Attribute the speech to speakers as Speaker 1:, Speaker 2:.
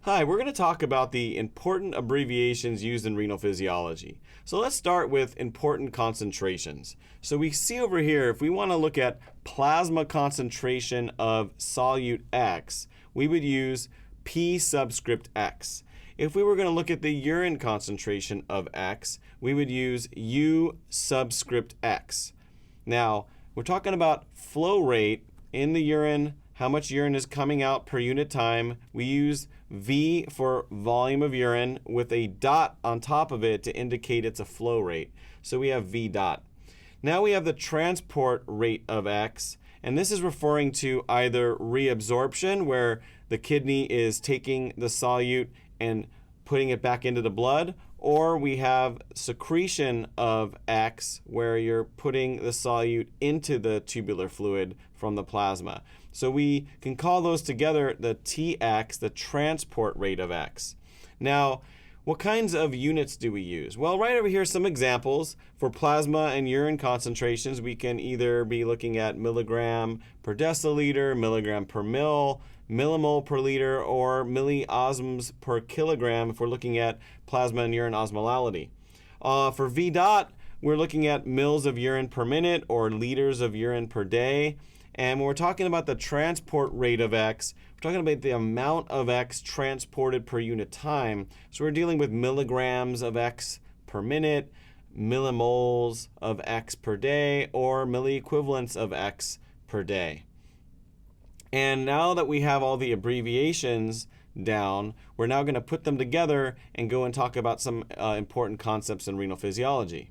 Speaker 1: Hi, we're going to talk about the important abbreviations used in renal physiology. So let's start with important concentrations. So we see over here, if we want to look at plasma concentration of solute X, we would use P subscript X. If we were going to look at the urine concentration of X, we would use U subscript X. Now, we're talking about flow rate in the urine, how much urine is coming out per unit time. We use V for volume of urine with a dot on top of it to indicate it's a flow rate. So we have V dot. Now we have the transport rate of X, and this is referring to either reabsorption, where the kidney is taking the solute and putting it back into the blood, or we have secretion of X, where you're putting the solute into the tubular fluid from the plasma. So we can call those together the Tx, the transport rate of X. Now, what kinds of units do we use? Well, right over here are some examples. For plasma and urine concentrations, we can either be looking at milligram per deciliter, milligram per mil, millimole per liter, or milliosmoles per kilogram if we're looking at plasma and urine osmolality. For V dot, we're looking at mils of urine per minute or liters of urine per day. And when we're talking about the transport rate of X, we're talking about the amount of X transported per unit time. So we're dealing with milligrams of X per minute, millimoles of X per day, or milliequivalents of X per day. And now that we have all the abbreviations down, we're now going to put them together and go and talk about some important concepts in renal physiology.